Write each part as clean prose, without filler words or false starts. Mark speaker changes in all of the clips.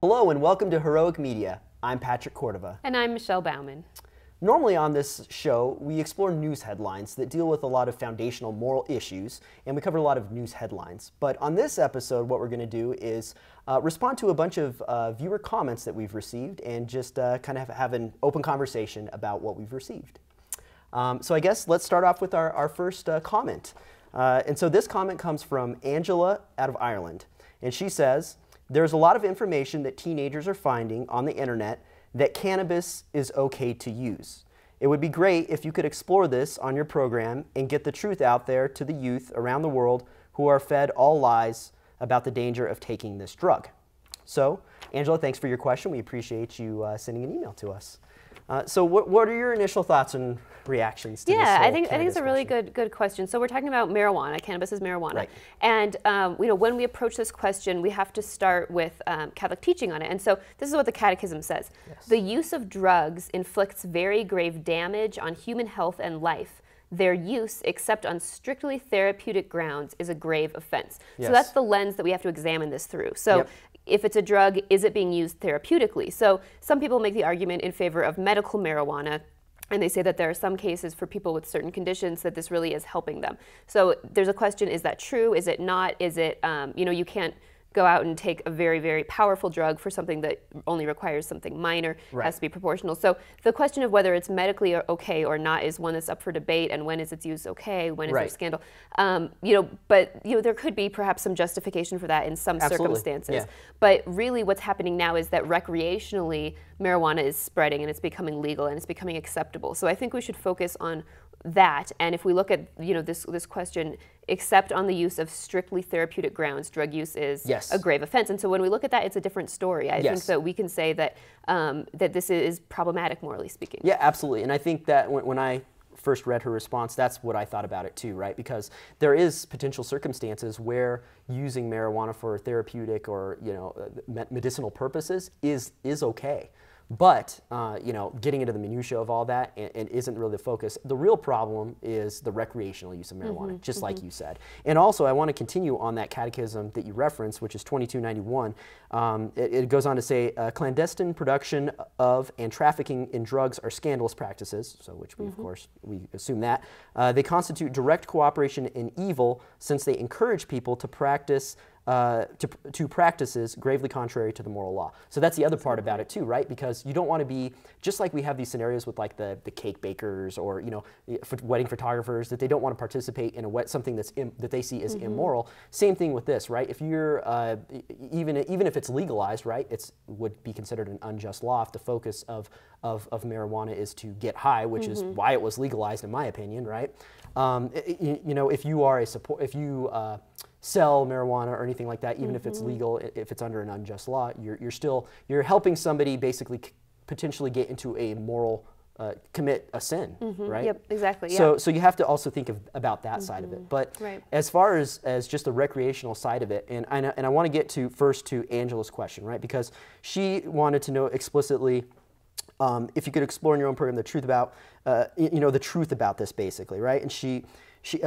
Speaker 1: Hello and welcome to Heroic Media. I'm Patrick Cordova.
Speaker 2: And I'm Michelle Bauman.
Speaker 1: Normally on this show, we explore news headlines that deal with a lot of foundational moral issues, and we cover a lot of news headlines. But on this episode, what we're going to do is respond to a bunch of viewer comments that we've received and just kind of have an open conversation about what we've received. So I guess let's start off with our first comment. And so this comment comes from Angela out of Ireland. And she says, "There's a lot of information that teenagers are finding on the internet that cannabis is okay to use. It would be great if you could explore this on your program and get the truth out there to the youth around the world who are fed all lies about the danger of taking this drug." So, Angela, thanks for your question. We appreciate you sending an email to us. So what are your initial thoughts and reactions to this?
Speaker 2: I think it's a really good question. So we're talking about marijuana. Cannabis is marijuana.
Speaker 1: Right.
Speaker 2: And when we approach this question, we have to start with Catholic teaching on it. And so this is what the Catechism says. Yes. The use of drugs inflicts very grave damage on human health and life. Their use, except on strictly therapeutic grounds, is a grave offense. Yes. So that's the lens that we have to examine this through. So. Yep. If it's a drug, is it being used therapeutically? So some people make the argument in favor of medical marijuana, and they say that there are some cases for people with certain conditions that this really is helping them. So there's a question, is that true? Is it not? Is it, you can't go out and take a very, very powerful drug for something that only requires something minor. Right. Has to be proportional. So the question of whether it's medically okay or not is one that's up for debate, and when is its use okay, when is there scandal? But there could be perhaps some justification for that in some circumstances. Yeah. But really what's happening now is that recreationally marijuana is spreading and it's becoming legal and it's becoming acceptable. So I think we should focus on that, and if we look at this question, except on the use of strictly therapeutic grounds, drug use is a grave offense. And so when we look at that, it's a different story. I think that we can say that that this is problematic, morally speaking. Yeah,
Speaker 1: absolutely. And I think that when I first read her response, that's what I thought about it too, right? Because there is potential circumstances where using marijuana for therapeutic or medicinal purposes is okay. But, getting into the minutiae of all that and isn't really the focus. The real problem is the recreational use of marijuana, just like you said. And also, I want to continue on that catechism that you referenced, which is 2291. It goes on to say, clandestine production of and trafficking in drugs are scandalous practices, so which we, of course, we assume that. They constitute direct cooperation in evil since they encourage people to practice to practices gravely contrary to the moral law. So that's the other part about it too, right? Because you don't want to be, just like we have these scenarios with like the cake bakers or wedding photographers, that they don't want to participate in something that's that they see as immoral. Same thing with this, right? If you're even if it's legalized, right, would be considered an unjust law if the focus of marijuana is to get high, which is why it was legalized in my opinion, right? If you are sell marijuana or anything like that, even if it's legal, if it's under an unjust law, you're helping somebody basically potentially get into a moral, commit a sin, right?
Speaker 2: Yep, exactly.
Speaker 1: So you have to also think about that side of it. But as far as just the recreational side of it, and I want to get first to Angela's question, right? Because she wanted to know explicitly if you could explore in your own program the truth about, the truth about this, basically, right? And she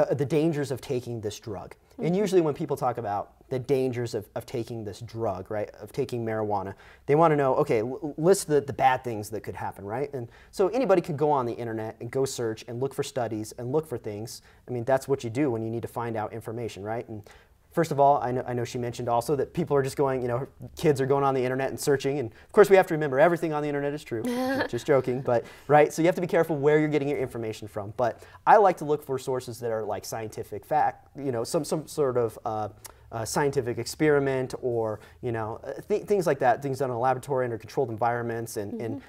Speaker 1: the dangers of taking this drug. And usually when people talk about the dangers of taking this drug, right, of taking marijuana, they want to know, okay, list the bad things that could happen, right? And so anybody could go on the internet and go search and look for studies and look for things. I mean, that's what you do when you need to find out information, right? And first of all, I know she mentioned also that people are just going, kids are going on the internet and searching. And of course, we have to remember everything on the internet is true. Just joking, but right? So you have to be careful where you're getting your information from. But I like to look for sources that are like scientific fact, some sort of scientific experiment or, things like that, things done in a laboratory under controlled environments and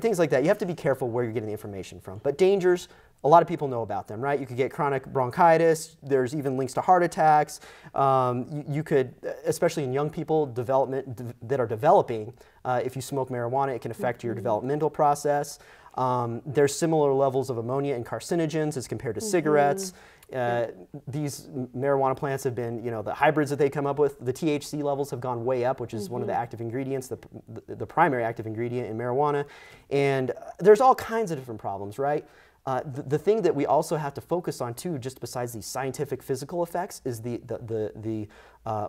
Speaker 1: things like that. You have to be careful where you're getting the information from. But dangers, a lot of people know about them, right? You could get chronic bronchitis. There's even links to heart attacks. You could, especially in young people that are developing, if you smoke marijuana, it can affect your developmental process. There's similar levels of ammonia and carcinogens as compared to cigarettes. These marijuana plants have been, the hybrids that they come up with, the THC levels have gone way up, which is one of the active ingredients, the primary active ingredient in marijuana. And there's all kinds of different problems, right? the thing that we also have to focus on too, just besides these scientific physical effects, is the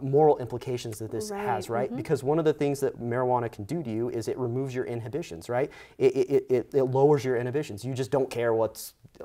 Speaker 1: moral implications that this has, right? Because one of the things that marijuana can do to you is it removes your inhibitions, right? It lowers your inhibitions. You just don't care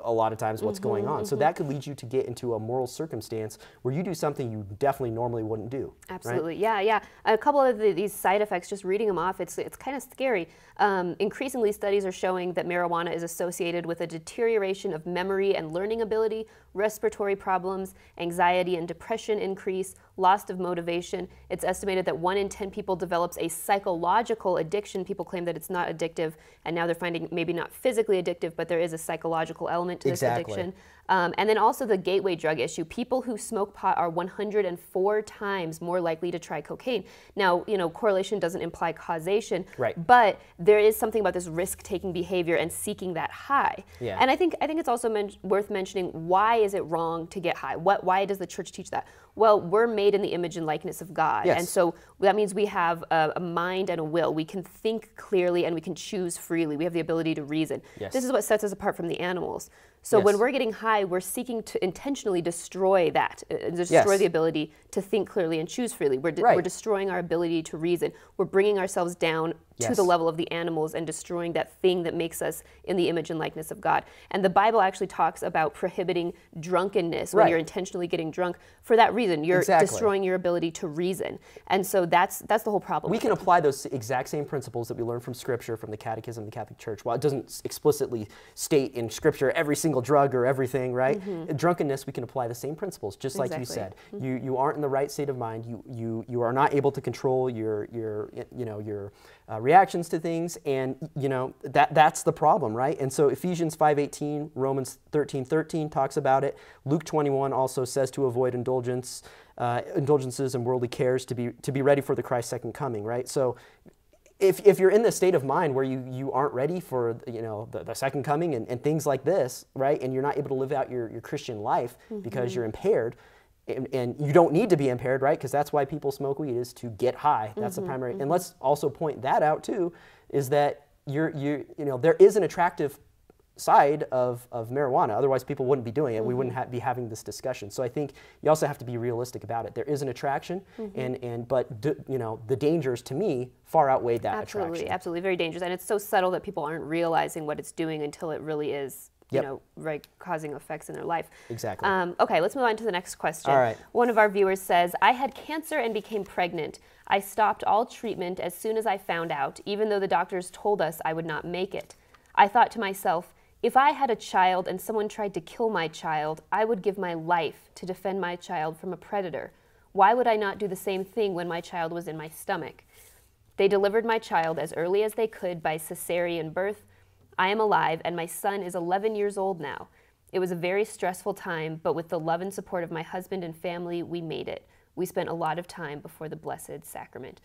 Speaker 1: a lot of times what's going on. So that could lead you to get into a moral circumstance where you do something you definitely normally wouldn't do.
Speaker 2: Absolutely,
Speaker 1: right?
Speaker 2: yeah. A couple of these side effects, just reading them off, it's kind of scary. Increasingly, studies are showing that marijuana is associated with a deterioration of memory and learning ability, respiratory problems, anxiety and depression increase, loss of motivation. It's estimated that 1 in 10 people develops a psychological addiction. People claim that it's not addictive, and now they're finding maybe not physically addictive, but there is a psychological element to this addiction. And then also the gateway drug issue. People who smoke pot are 104 times more likely to try cocaine. Now, correlation doesn't imply causation, but there is something about this risk-taking behavior and seeking that high.
Speaker 1: Yeah.
Speaker 2: And I think it's also worth mentioning, why is it wrong to get high? Why does the church teach that? Well, we're made in the image and likeness of God.
Speaker 1: Yes.
Speaker 2: And so that means we have a mind and a will. We can think clearly and we can choose freely. We have the ability to reason.
Speaker 1: Yes.
Speaker 2: This is what sets us apart from the animals. So when we're getting high, we're seeking to intentionally destroy that, destroy the ability to think clearly and choose freely. We're destroying our ability to reason. We're bringing ourselves down to the level of the animals and destroying that thing that makes us in the image and likeness of God. And the Bible actually talks about prohibiting drunkenness when you're intentionally getting drunk. For that reason, you're destroying your ability to reason. And so that's the whole problem.
Speaker 1: We can apply those exact same principles that we learn from Scripture, from the Catechism of the Catholic Church. While it doesn't explicitly state in Scripture every single drug or everything, right? Drunkenness, we can apply the same principles, just like you said. You aren't in the right state of mind. You are not able to control your reactions to things, and that's the problem, right? And so Ephesians 5:18, Romans 13:13 talks about it. Luke 21 also says to avoid indulgences and worldly cares, to be ready for the Christ's second coming, right? So if you're in the state of mind where you aren't ready for the second coming and things like this, right, and you're not able to live out your Christian life because you're impaired, and you don't need to be impaired, right? Because that's why people smoke weed, is to get high. That's the primary. And let's also point that out too, is that there is an attractive side of marijuana. Otherwise, people wouldn't be doing it. We wouldn't be having this discussion. So I think you also have to be realistic about it. There is an attraction, but the dangers, to me, far outweigh that attraction.
Speaker 2: Absolutely, very dangerous. And it's so subtle that people aren't realizing what it's doing until it really is causing effects in their life.
Speaker 1: Exactly.
Speaker 2: Okay, let's move on to the next question.
Speaker 1: All right.
Speaker 2: One of our viewers says, I had cancer and became pregnant. I stopped all treatment as soon as I found out, even though the doctors told us I would not make it. I thought to myself, if I had a child and someone tried to kill my child, I would give my life to defend my child from a predator. Why would I not do the same thing when my child was in my stomach? They delivered my child as early as they could by cesarean birth. I am alive, and my son is 11 years old now. It was a very stressful time, but with the love and support of my husband and family, we made it. We spent a lot of time before the Blessed Sacrament.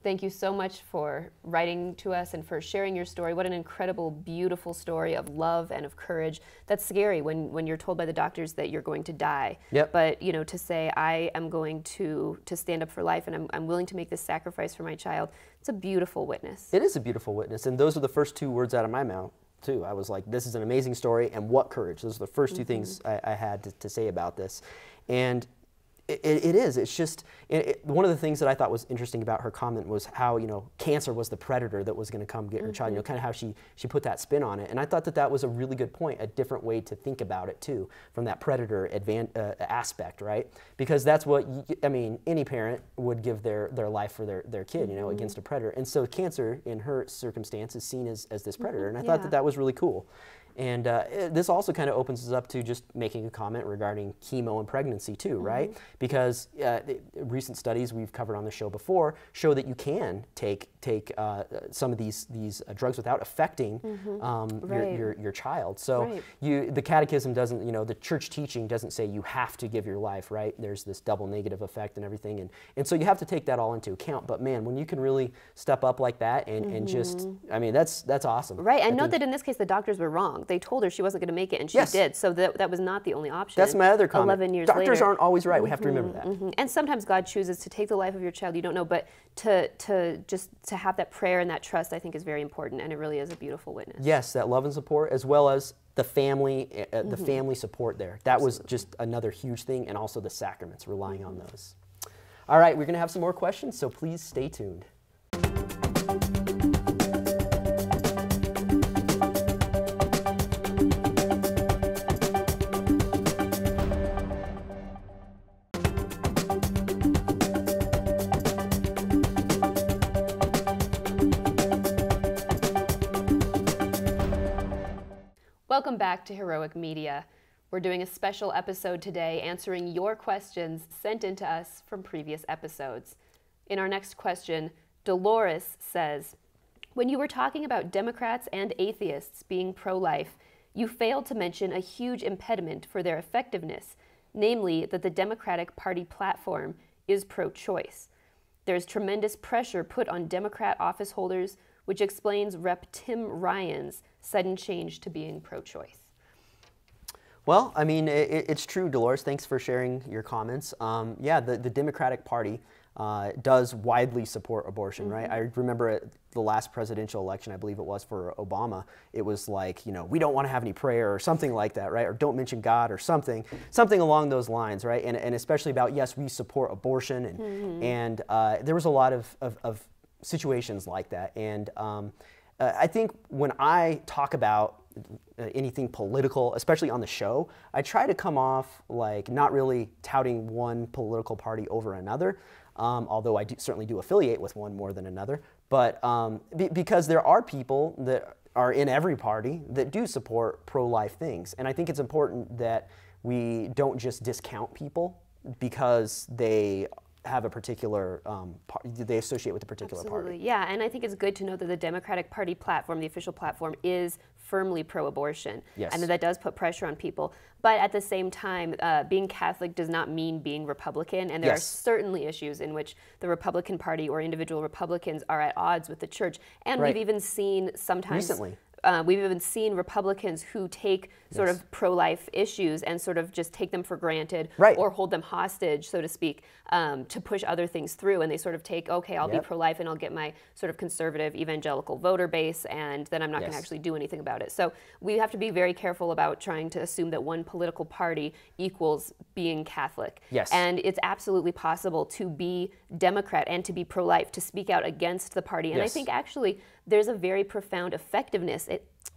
Speaker 2: Thank you so much for writing to us and for sharing your story. What an incredible, beautiful story of love and of courage. That's scary when you're told by the doctors that you're going to die. But to say, I am going to stand up for life and I'm willing to make this sacrifice for my child, it's a beautiful witness.
Speaker 1: It is a beautiful witness, and those are the first two words out of my mouth too. I was like, this is an amazing story, and what courage. Those are the first two things I had to say about this. And it is. It's just one of the things that I thought was interesting about her comment was how cancer was the predator that was going to come get her child. Kind of how she put that spin on it, and I thought that was a really good point, a different way to think about it too, from that predator aspect, right? Because that's what any parent would give their life for their kid, against a predator, and so cancer in her circumstance is seen as this predator, and I thought that was really cool. And this also kind of opens us up to just making a comment regarding chemo and pregnancy too, right? Because recent studies we've covered on the show before show that you can take some of these drugs without affecting your child. So the Catechism doesn't, the church teaching doesn't say you have to give your life, right? There's this double negative effect and everything, and so you have to take that all into account. But man, when you can really step up like that and just, that's awesome.
Speaker 2: Right, and note that in this case the doctors were wrong. They told her she wasn't going to make it, and she did. So that was not the only option.
Speaker 1: That's my other comment.
Speaker 2: 11 years later.
Speaker 1: Doctors aren't always right. We have to remember that.
Speaker 2: And sometimes God chooses to take the life of your child. You don't know, but to have that prayer and that trust, I think, is very important, and it really is a beautiful witness.
Speaker 1: Yes, that love and support, as well as the family support there. That was just another huge thing, and also the sacraments, relying on those. All right, we're going to have some more questions, so please stay tuned.
Speaker 2: Welcome back to Heroic Media. We're doing a special episode today answering your questions sent in to us from previous episodes. In our next question, Dolores says, when you were talking about Democrats and atheists being pro-life, you failed to mention a huge impediment for their effectiveness, namely that the Democratic Party platform is pro-choice. There's tremendous pressure put on Democrat office holders, which explains Rep. Tim Ryan's sudden change to being pro-choice.
Speaker 1: Well, I mean, it's true, Dolores. Thanks for sharing your comments. Yeah, the Democratic Party does widely support abortion, right? I remember at the last presidential election, I believe it was for Obama, it was like, you know, we don't want to have any prayer or something like that, right? Or don't mention God or something along those lines, right? And especially about, yes, we support abortion. And there was a lot of situations like that. And I think when I talk about anything political, especially on the show, I try to come off like not really touting one political party over another, although I certainly do affiliate with one more than another. But because there are people that are in every party that do support pro-life things. And I think it's important that we don't just discount people because they have a particular, they associate with a particular party.
Speaker 2: Yeah, and I think it's good to know that the Democratic Party platform, the official platform, is firmly pro-abortion.
Speaker 1: Yes.
Speaker 2: And that does put pressure on people. But at the same time, being Catholic does not mean being Republican, and there are certainly issues in which the Republican Party or individual Republicans are at odds with the church. And we've even seen sometimes—
Speaker 1: Recently.
Speaker 2: We've even seen Republicans who take sort of pro-life issues and sort of just take them for granted or hold them hostage, so to speak, to push other things through. And they sort of take, okay, I'll be pro-life and I'll get my sort of conservative evangelical voter base, and then I'm not going to actually do anything about it. So we have to be very careful about trying to assume that one political party equals being Catholic.
Speaker 1: Yes.
Speaker 2: And it's absolutely possible to be Democrat and to be pro-life, to speak out against the party. And I think actually there's a very profound effectiveness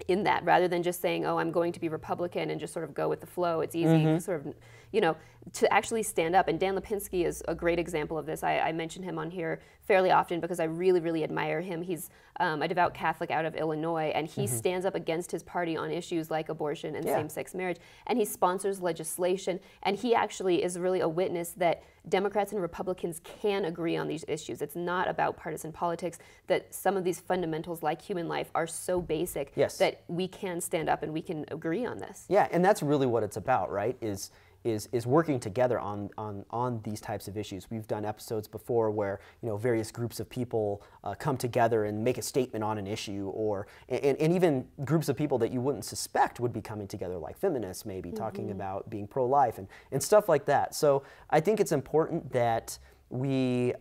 Speaker 2: in that, rather than just saying, oh, I'm going to be Republican and just sort of go with the flow. It's easy to sort of, you know, to actually stand up. And Dan Lipinski is a great example of this. I mention him on here fairly often because I really, really admire him. He's a devout Catholic out of Illinois, and he stands up against his party on issues like abortion and same-sex marriage, and he sponsors legislation, and he actually is really a witness that Democrats and Republicans can agree on these issues. It's not about partisan politics, that some of these fundamentals like human life are so basic that we can stand up and we can agree on this.
Speaker 1: Yeah, and that's really what it's about, right? Is working together on these types of issues. We've done episodes before where, you know, various groups of people come together and make a statement on an issue, or and even groups of people that you wouldn't suspect would be coming together, like feminists maybe, talking about being pro-life and stuff like that. So I think it's important that we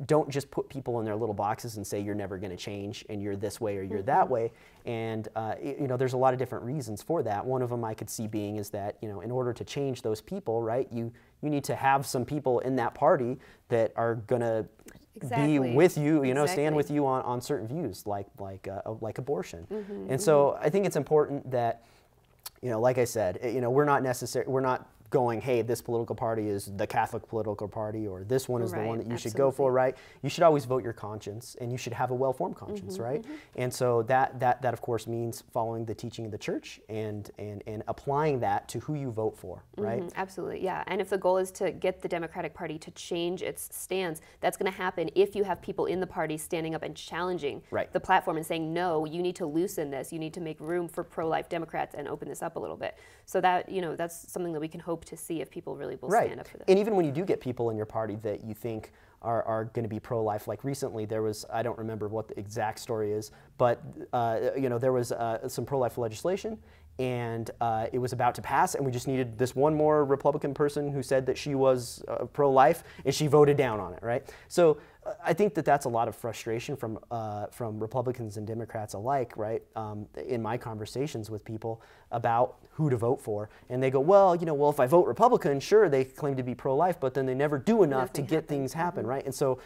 Speaker 1: don't just put people in their little boxes and say you're never going to change and you're this way or you're that way. And you know, there's a lot of different reasons for that. One of them I could see being is that, you know, in order to change those people, right, you need to have some people in that party that are going to be with you, you know, stand with you on certain views like abortion. And so I think it's important that, you know, like I said, you know, we're not going, hey, this political party is the Catholic political party, or this one is the one that you should go for, right? You should always vote your conscience, and you should have a well-formed conscience, right? And so that of course means following the teaching of the church and applying that to who you vote for, right?
Speaker 2: Absolutely, yeah. And if the goal is to get the Democratic Party to change its stance, that's going to happen if you have people in the party standing up and challenging the platform and saying, no, you need to loosen this, you need to make room for pro-life Democrats and open this up a little bit. So that, you know, that's something that we can hope to see if people really will stand up for this.
Speaker 1: And even when you do get people in your party that you think are going to be pro-life, like recently there was, I don't remember what the exact story is, but you know, there was some pro-life legislation, and it was about to pass, and we just needed this one more Republican person who said that she was pro-life, and she voted down on it, right? So I think that that's a lot of frustration from Republicans and Democrats alike, right? In my conversations with people about who to vote for, and they go, well, if I vote Republican, sure, they claim to be pro-life, but then they never do enough to get things happen, right? And so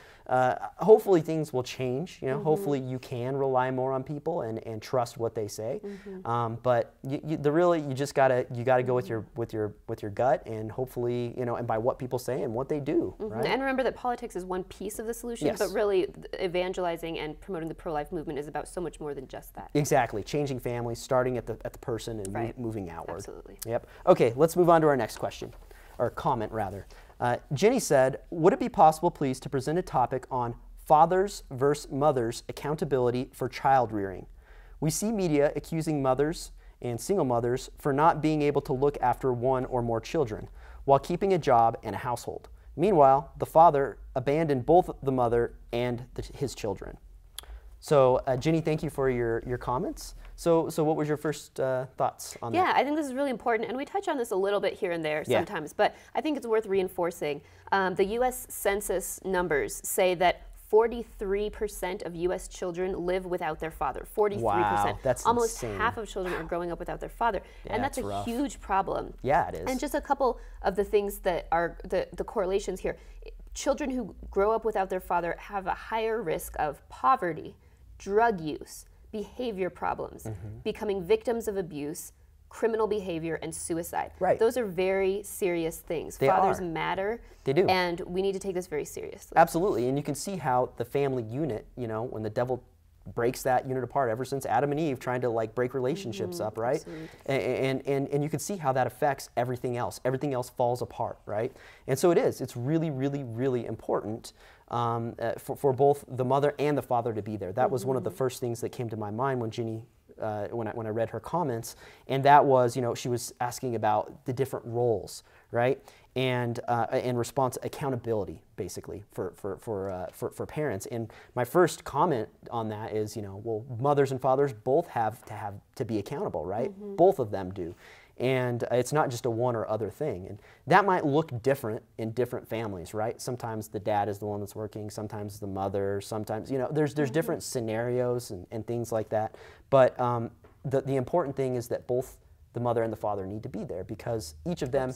Speaker 1: hopefully things will change. Hopefully you can rely more on people and trust what they say. But you just gotta go with your gut, and hopefully and by what people say and what they do, right? And
Speaker 2: remember that politics is one piece of the solution, but really evangelizing and promoting the pro-life movement is about so much more than just that.
Speaker 1: Exactly, changing families, starting at the person and moving outward.
Speaker 2: Absolutely.
Speaker 1: Yep. Okay, let's move on to our next question, or comment rather. Jenny said, would it be possible, please, to present a topic on fathers versus mothers accountability for child rearing? We see media accusing mothers and single mothers for not being able to look after one or more children while keeping a job and a household. Meanwhile, the father abandoned both the mother and his children. So, Jenny, thank you for your comments. So what was your first thoughts on that?
Speaker 2: Yeah, I think this is really important, and we touch on this a little bit here and there sometimes, but I think it's worth reinforcing. The U.S. Census numbers say that 43% of U.S. children live without their father. 43%.
Speaker 1: Wow, that's
Speaker 2: almost
Speaker 1: insane.
Speaker 2: half of children are growing up without their father, and that's a huge problem.
Speaker 1: Yeah, it is.
Speaker 2: And just a couple of the things that are the correlations here. Children who grow up without their father have a higher risk of poverty, drug use, behavior problems, becoming victims of abuse, criminal behavior, and suicide.
Speaker 1: Right.
Speaker 2: Those are very serious things.
Speaker 1: Fathers
Speaker 2: matter.
Speaker 1: They do.
Speaker 2: And we need to take this very seriously.
Speaker 1: Absolutely. And you can see how the family unit, when the devil breaks that unit apart ever since Adam and Eve trying to break relationships up, right? And you can see how that affects everything else. Everything else falls apart, right? And so it's really, really, really important for both the mother and the father to be there. That was one of the first things that came to my mind when Jenny, when I read her comments, and that was, she was asking about the different roles, right? And in response, accountability, basically, for parents. And my first comment on that is, well, mothers and fathers both have to be accountable, right? Both of them do. And it's not just a one or other thing. And that might look different in different families, right? Sometimes the dad is the one that's working, sometimes the mother, sometimes, there's different scenarios and things like that. But the important thing is that both the mother and the father need to be there, because each of them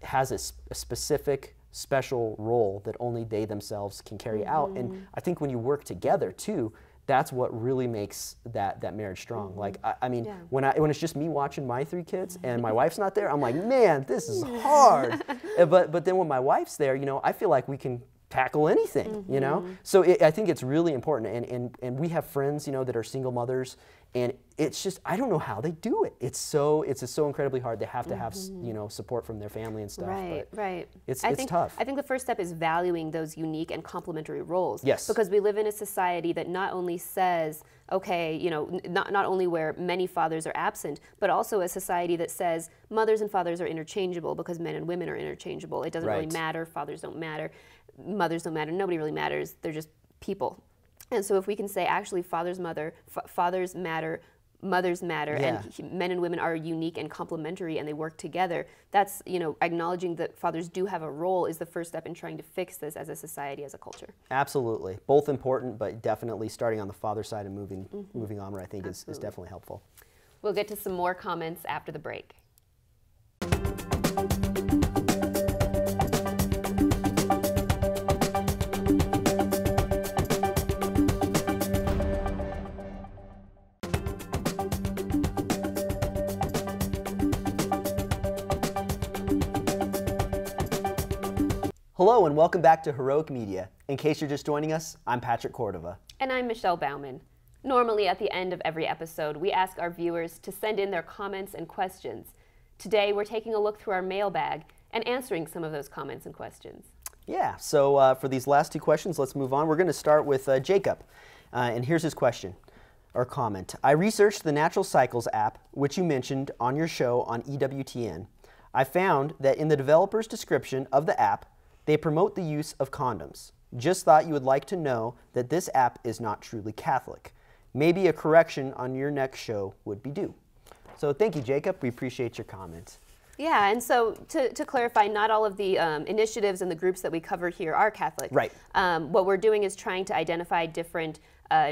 Speaker 1: has a specific, special role that only they themselves can carry out. And I think when you work together too, that's what really makes that marriage strong. Like, I mean, when it's just me watching my 3 kids and my wife's not there, I'm like, man, this is hard. But then when my wife's there, I feel like we can tackle anything, So I think it's really important. And we have friends, that are single mothers, and it's just, I don't know how they do it. It's so incredibly hard. They have to have, support from their family and stuff.
Speaker 2: Right.
Speaker 1: It's tough.
Speaker 2: I think the first step is valuing those unique and complementary roles.
Speaker 1: Yes.
Speaker 2: Because we live in a society that not only says, okay, not only where many fathers are absent, but also a society that says mothers and fathers are interchangeable because men and women are interchangeable. It doesn't really matter. Fathers don't matter. Mothers don't matter. Nobody really matters. They're just people. And so if we can say, actually, fathers matter, mothers matter, and men and women are unique and complementary, and they work together, that's, acknowledging that fathers do have a role is the first step in trying to fix this as a society, as a culture.
Speaker 1: Absolutely. Both important, but definitely starting on the father side and moving onward, I think is definitely helpful.
Speaker 2: We'll get to some more comments after the break.
Speaker 1: Hello and welcome back to Heroic Media. In case you're just joining us, I'm Patrick Cordova.
Speaker 2: And I'm Michelle Bauman. Normally at the end of every episode, we ask our viewers to send in their comments and questions. Today, we're taking a look through our mailbag and answering some of those comments and questions.
Speaker 1: Yeah, so for these last 2 questions, let's move on. We're going to start with Jacob. And here's his question, or comment. I researched the Natural Cycles app, which you mentioned on your show on EWTN. I found that in the developer's description of the app, they promote the use of condoms. Just thought you would like to know that this app is not truly Catholic. Maybe a correction on your next show would be due. So thank you, Jacob. We appreciate your comments.
Speaker 2: Yeah, and so to clarify, not all of the initiatives and the groups that we cover here are Catholic.
Speaker 1: Right.
Speaker 2: What we're doing is trying to identify different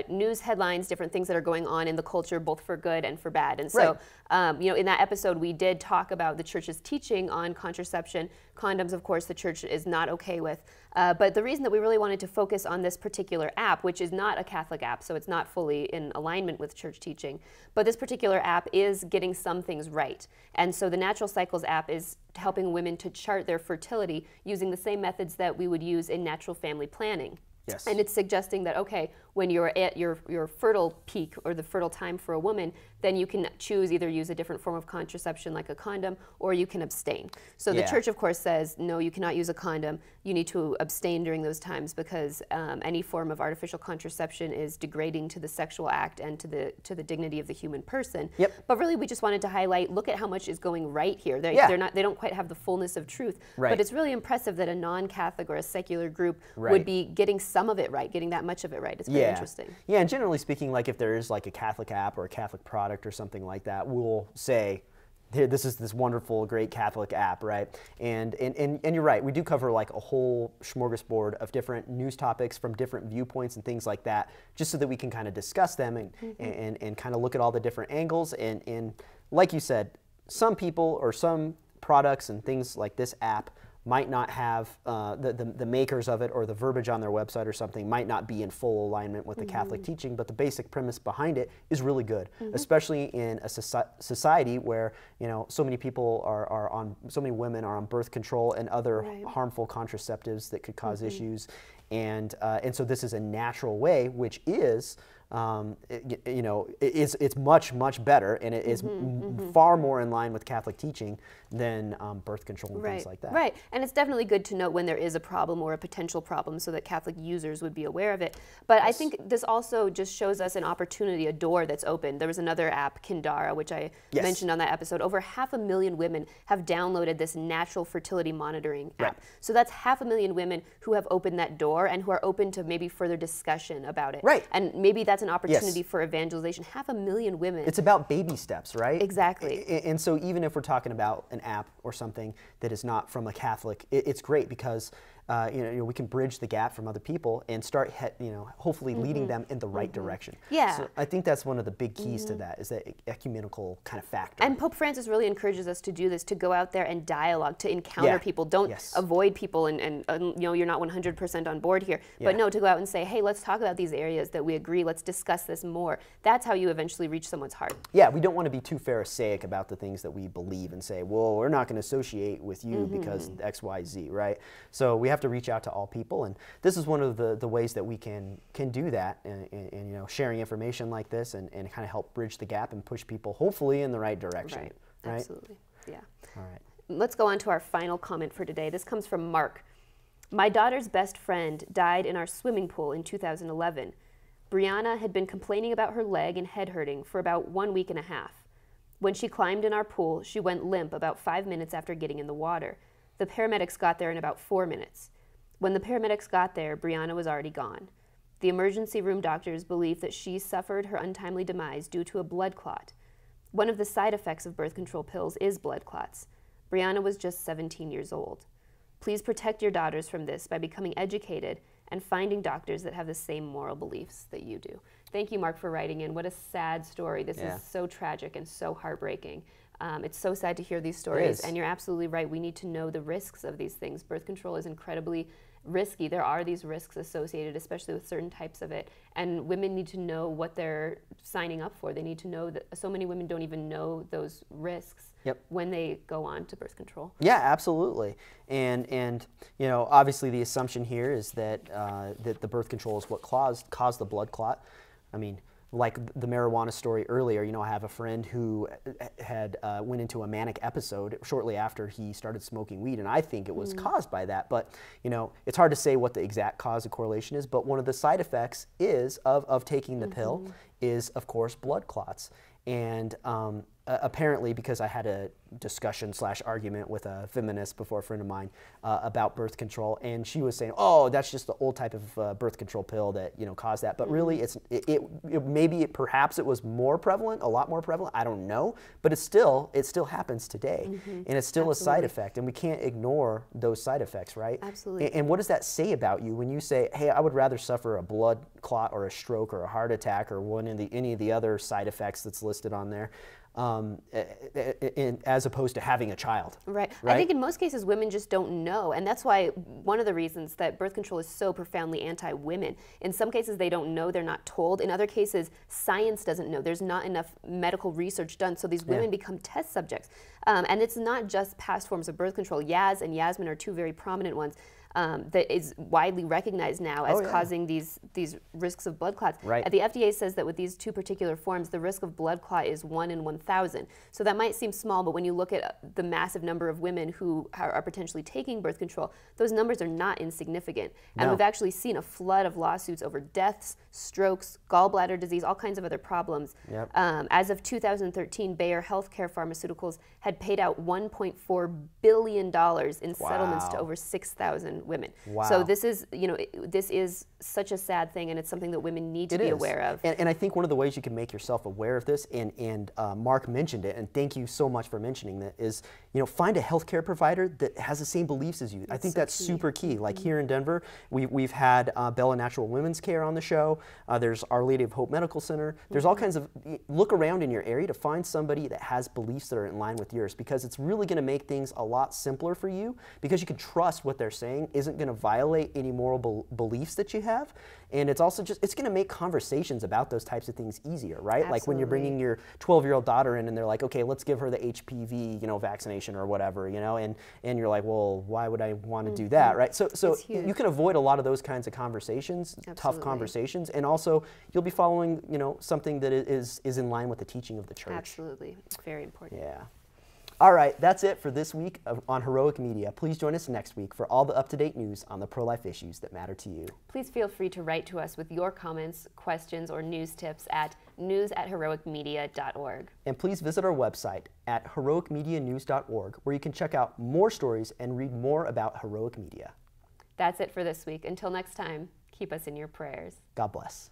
Speaker 2: news headlines, different things that are going on in the culture, both for good and for bad. And so, you know, in that episode, we did talk about the church's teaching on contraception. Condoms, of course, the church is not okay with. But the reason that we really wanted to focus on this particular app, which is not a Catholic app, so it's not fully in alignment with church teaching, but this particular app is getting some things right. And so the Natural Cycles app is helping women to chart their fertility using the same methods that we would use in natural family planning.
Speaker 1: Yes.
Speaker 2: And it's suggesting that, okay, when you're at your fertile peak or the fertile time for a woman, then you can choose either use a different form of contraception like a condom, or you can abstain. So the church, of course, says, no, you cannot use a condom. You need to abstain during those times because any form of artificial contraception is degrading to the sexual act and to the dignity of the human person.
Speaker 1: Yep.
Speaker 2: But really, we just wanted to highlight, look at how much is going right here. They don't quite have the fullness of truth.
Speaker 1: Right.
Speaker 2: But it's really impressive that a non-Catholic or a secular group would be getting some of it right, getting that much of it right. It's very interesting.
Speaker 1: Yeah, and generally speaking, like if there is like a Catholic app or a Catholic product or something like that, we'll say, here, this is this wonderful, great Catholic app, right? And you're right, we do cover like a whole smorgasbord of different news topics from different viewpoints and things like that, just so that we can kind of discuss them and kind of look at all the different angles. And like you said, some people or some products and things like this app might not have, the makers of it or the verbiage on their website or something might not be in full alignment with the Catholic teaching, but the basic premise behind it is really good, especially in a society where, you know, so many people so many women are on birth control and other harmful contraceptives that could cause issues. And so this is a natural way, which is, you know, it's much better, and it is far more in line with Catholic teaching than birth control and things like that.
Speaker 2: Right, and it's definitely good to note when there is a problem or a potential problem so that Catholic users would be aware of it. But I think this also just shows us an opportunity, a door that's open. There was another app, Kindara, which I mentioned on that episode. Over 500,000 women have downloaded this natural fertility monitoring app. So that's 500,000 women who have opened that door and who are open to maybe further discussion about it.
Speaker 1: Right.
Speaker 2: And maybe that's an opportunity for evangelization. 500,000 women.
Speaker 1: It's about baby steps, right?
Speaker 2: Exactly.
Speaker 1: And so even if we're talking about an app or something that is not from a Catholic, it's great because you know, we can bridge the gap from other people and start, you know, hopefully leading them in the right direction.
Speaker 2: Yeah.
Speaker 1: So I think that's one of the big keys to that, is that ecumenical kind of factor.
Speaker 2: And Pope Francis really encourages us to do this, to go out there and dialogue, to encounter people. Don't avoid people and you know, you're not 100% on board here. But no, to go out and say, hey, let's talk about these areas that we agree. Let's discuss this more. That's how you eventually reach someone's heart.
Speaker 1: Yeah, we don't want to be too Pharisaic about the things that we believe and say, well, we're not going to associate with you because X, Y, Z, right? So we have to reach out to all people, and this is one of the ways that we can do that, and you know, sharing information like this and kind of help bridge the gap and push people hopefully in the right direction.
Speaker 2: Right. Absolutely. Yeah.
Speaker 1: All right.
Speaker 2: Let's go on to our final comment for today. This comes from Mark. My daughter's best friend died in our swimming pool in 2011. Brianna had been complaining about her leg and head hurting for about 1.5 weeks. When she climbed in our pool, she went limp about 5 minutes after getting in the water. The paramedics got there in about 4 minutes. When the paramedics got there, Brianna was already gone. The emergency room doctors believe that she suffered her untimely demise due to a blood clot. One of the side effects of birth control pills is blood clots. Brianna was just 17 years old. Please protect your daughters from this by becoming educated and finding doctors that have the same moral beliefs that you do. Thank you, Mark, for writing in. What a sad story. This is so tragic and so heartbreaking. It's so sad to hear these stories, and you're absolutely right. We need to know the risks of these things. Birth control is incredibly risky. There are these risks associated, especially with certain types of it, and women need to know what they're signing up for. They need to know that so many women don't even know those risks when they go on to birth control. Yeah, absolutely. And you know, obviously the assumption here is that that the birth control is what caused the blood clot. I mean, like the marijuana story earlier, you know, I have a friend who had went into a manic episode shortly after he started smoking weed, and I think it was caused by that. But, you know, it's hard to say what the exact cause of correlation is, but one of the side effects is of taking the pill is, of course, blood clots.
Speaker 1: And apparently, because I had a discussion/argument with a feminist before, a friend of mine, about birth control, and she was saying, "Oh, that's just the old type of birth control pill that caused that." But really, perhaps it was more prevalent, a lot more prevalent. I don't know, but it still happens today, and it's still a side effect, and we can't ignore those side effects, right?
Speaker 2: Absolutely.
Speaker 1: And what does that say about you when you say, "Hey, I would rather suffer a blood clot or a stroke or a heart attack or any of the other side effects that's listed on there," as opposed to having a child.
Speaker 2: Right. I think in most cases women just don't know, and that's why one of the reasons that birth control is so profoundly anti-women. In some cases they don't know, they're not told. In other cases science doesn't know. There's not enough medical research done, so these women become test subjects. And it's not just past forms of birth control. Yaz and Yasmin are two very prominent ones. That is widely recognized now as causing these risks of blood clots.
Speaker 1: Right.
Speaker 2: The FDA says that with these two particular forms, the risk of blood clot is 1 in 1,000. So that might seem small, but when you look at the massive number of women who are potentially taking birth control, those numbers are not insignificant. And we've actually seen a flood of lawsuits over deaths, strokes, gallbladder disease, all kinds of other problems.
Speaker 1: Yep.
Speaker 2: As of 2013, Bayer Healthcare Pharmaceuticals had paid out $1.4 billion in settlements to over 6,000 women.
Speaker 1: Wow.
Speaker 2: So this is, this is such a sad thing, and it's something that women need to be aware of.
Speaker 1: And I think one of the ways you can make yourself aware of this, and Mark mentioned it, and thank you so much for mentioning that, is find a healthcare provider that has the same beliefs as you. I think that's super key. Like here in Denver, we've had Bella Natural Women's Care on the show. There's Our Lady of Hope Medical Center. There's all kinds of, look around in your area to find somebody that has beliefs that are in line with yours, because it's really going to make things a lot simpler for you, because you can trust what they're saying isn't going to violate any moral beliefs that you have. And it's also it's going to make conversations about those types of things easier, right?
Speaker 2: Absolutely.
Speaker 1: Like when you're bringing your 12-year-old daughter in and they're like, okay, let's give her the HPV, vaccination or whatever, and you're like, well, why would I want to do that, right? So you can avoid a lot of those kinds of conversations, tough conversations, and also you'll be following, something that is in line with the teaching of the church.
Speaker 2: Absolutely. Very important.
Speaker 1: Yeah. All right, that's it for this week on Heroic Media. Please join us next week for all the up-to-date news on the pro-life issues that matter to you.
Speaker 2: Please feel free to write to us with your comments, questions, or news tips at news@heroicmedia.org.
Speaker 1: And please visit our website at heroicmedianews.org, where you can check out more stories and read more about Heroic Media.
Speaker 2: That's it for this week. Until next time, keep us in your prayers.
Speaker 1: God bless.